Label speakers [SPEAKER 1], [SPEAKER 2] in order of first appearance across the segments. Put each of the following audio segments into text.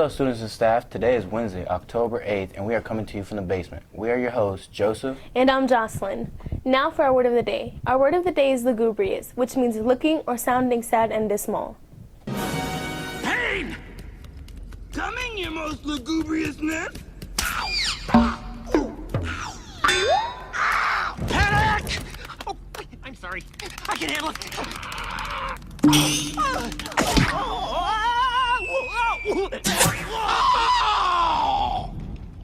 [SPEAKER 1] Hello students and staff, today is Wednesday, October 8th, and we are coming to you from the basement. We are your hosts, Joseph.
[SPEAKER 2] And I'm Jocelyn. Now for our word of the day. Our word of the day is lugubrious, which means looking or sounding sad and dismal.
[SPEAKER 3] Pain! Coming, you most lugubrious man! Panic! Oh, I'm sorry. I can handle it.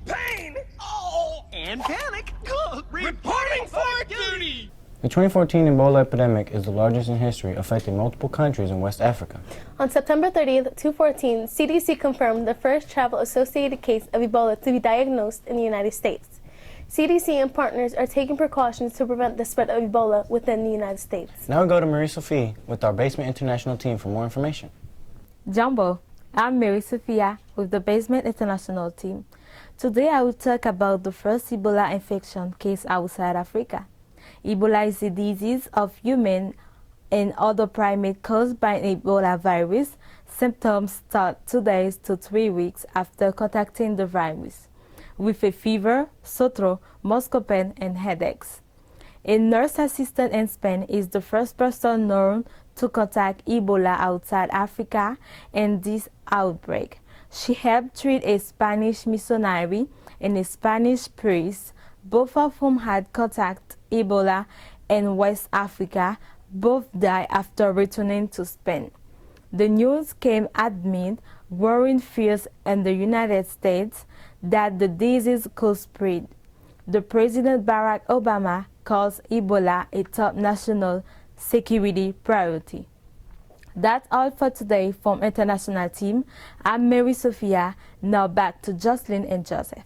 [SPEAKER 3] Pain! And panic! Reporting for duty!
[SPEAKER 1] The 2014 Ebola epidemic is the largest in history, affecting multiple countries in West Africa.
[SPEAKER 2] On September 30th, 2014, CDC confirmed the first travel-associated case of Ebola to be diagnosed in the United States. CDC and partners are taking precautions to prevent the spread of Ebola within the United States.
[SPEAKER 1] Now we go to Marie-Sophie with our Basement International team for more information.
[SPEAKER 4] Jumbo, I'm Marie-Sophia with the Basement International team. Today I will talk about the first Ebola infection case outside Africa. Ebola is a disease of human and other primates caused by an Ebola virus. Symptoms start 2 days to 3 weeks after contacting the virus, with a fever, sore throat, muscle pain, and headaches. A nurse assistant in Spain is the first person known to contact Ebola outside Africa in this outbreak. She helped treat a Spanish missionary and a Spanish priest, both of whom had contacted Ebola in West Africa. Both died after returning to Spain. The news came amid growing fears in the United States that the disease could spread. The President Barack Obama calls Ebola a top national security priority. That's all for today from International Team. I'm Marie-Sophia. Now back to Jocelyn and Joseph.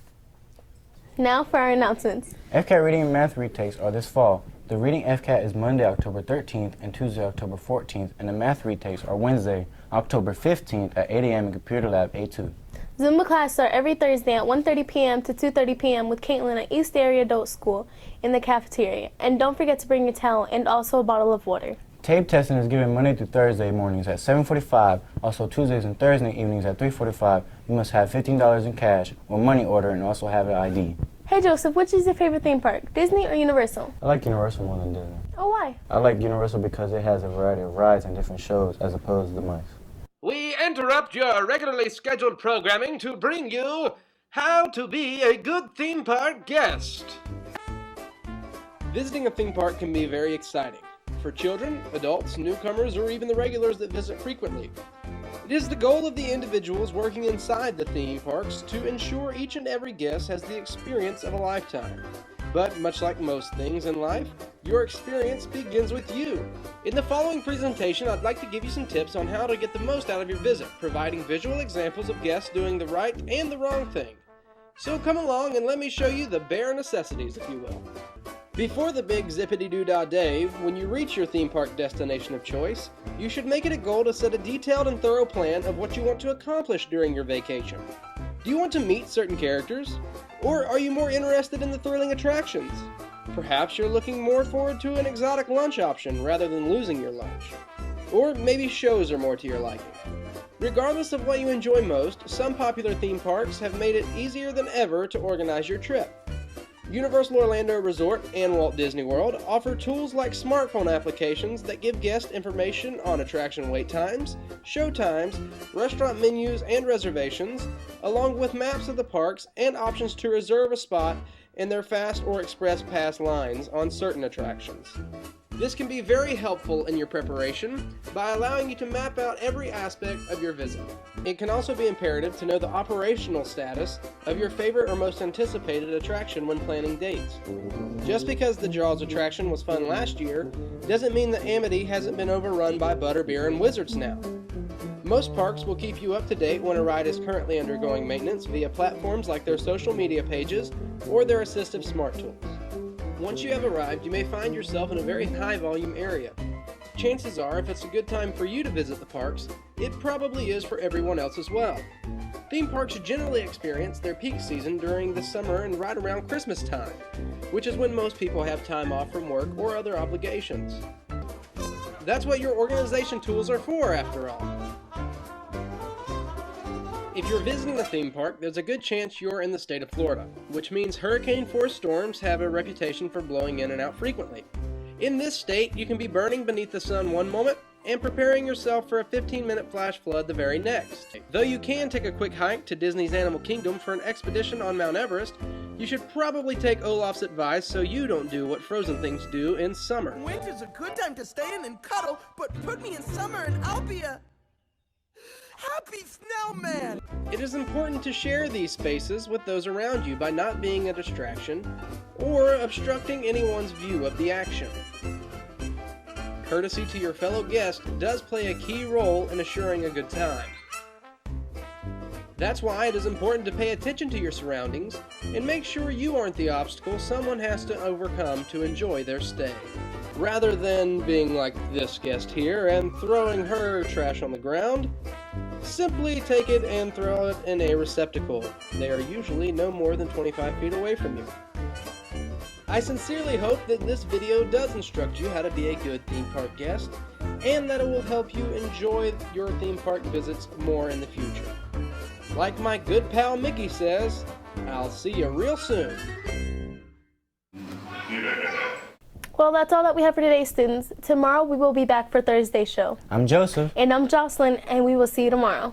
[SPEAKER 2] Now for our announcements.
[SPEAKER 1] FCAT reading and math retakes are this fall. The reading FCAT is Monday, October 13th and Tuesday, October 14th, and the math retakes are Wednesday, October 15th at 8 a.m. in Computer Lab A2.
[SPEAKER 2] Zumba classes are every Thursday at 1:30 p.m. to 2:30 p.m. with Caitlin at East Area Adult School in the cafeteria. And don't forget to bring your towel and also a bottle of water.
[SPEAKER 1] Tape testing is given Monday through Thursday mornings at 7:45, also Tuesdays and Thursday evenings at 3:45. You must have $15 in cash or money order and also have an ID.
[SPEAKER 2] Hey Joseph, which is your favorite theme park, Disney or Universal?
[SPEAKER 1] I like Universal more than Disney.
[SPEAKER 2] Oh, why?
[SPEAKER 1] I like Universal because it has a variety of rides and different shows as opposed to the mice.
[SPEAKER 5] We interrupt your regularly scheduled programming to bring you How to Be a Good Theme Park Guest. Visiting a theme park can be very exciting for children, adults, newcomers, or even the regulars that visit frequently. It is the goal of the individuals working inside the theme parks to ensure each and every guest has the experience of a lifetime. But much like most things in life, your experience begins with you. In the following presentation, I'd like to give you some tips on how to get the most out of your visit, providing visual examples of guests doing the right and the wrong thing. So come along and let me show you the bare necessities, if you will. Before the big zippity-doo-dah day, when you reach your theme park destination of choice, you should make it a goal to set a detailed and thorough plan of what you want to accomplish during your vacation. Do you want to meet certain characters? Or are you more interested in the thrilling attractions? Perhaps you're looking more forward to an exotic lunch option rather than losing your lunch. Or maybe shows are more to your liking. Regardless of what you enjoy most, some popular theme parks have made it easier than ever to organize your trip. Universal Orlando Resort and Walt Disney World offer tools like smartphone applications that give guests information on attraction wait times, show times, restaurant menus and reservations, along with maps of the parks and options to reserve a spot in their fast or express pass lines on certain attractions. This can be very helpful in your preparation by allowing you to map out every aspect of your visit. It can also be imperative to know the operational status of your favorite or most anticipated attraction when planning dates. Just because the Jaws attraction was fun last year doesn't mean that Amity hasn't been overrun by Butterbeer and Wizards now. Most parks will keep you up to date when a ride is currently undergoing maintenance via platforms like their social media pages or their assistive smart tools. Once you have arrived, you may find yourself in a very high-volume area. Chances are, if it's a good time for you to visit the parks, it probably is for everyone else as well. Theme parks generally experience their peak season during the summer and right around Christmas time, which is when most people have time off from work or other obligations. That's what your organization tools are for, after all. If you're visiting a theme park, there's a good chance you're in the state of Florida, which means hurricane-force storms have a reputation for blowing in and out frequently. In this state, you can be burning beneath the sun one moment and preparing yourself for a 15-minute flash flood the very next. Though you can take a quick hike to Disney's Animal Kingdom for an expedition on Mount Everest, you should probably take Olaf's advice so you don't do what frozen things do in summer.
[SPEAKER 6] Winter's a good time to stay in and cuddle, but put me in summer and I'll be a happy snowman!
[SPEAKER 5] It is important to share these spaces with those around you by not being a distraction or obstructing anyone's view of the action. Courtesy to your fellow guest does play a key role in assuring a good time. That's why it is important to pay attention to your surroundings and make sure you aren't the obstacle someone has to overcome to enjoy their stay. Rather than being like this guest here and throwing her trash on the ground, simply take it and throw it in a receptacle. They are usually no more than 25 feet away from you. I sincerely hope that this video does instruct you how to be a good theme park guest, and that it will help you enjoy your theme park visits more in the future. Like my good pal Mickey says, I'll see you real soon.
[SPEAKER 2] Well, that's all that we have for today, students. Tomorrow we will be back for Thursday's show.
[SPEAKER 1] I'm Joseph.
[SPEAKER 2] And I'm Jocelyn, and we will see you tomorrow.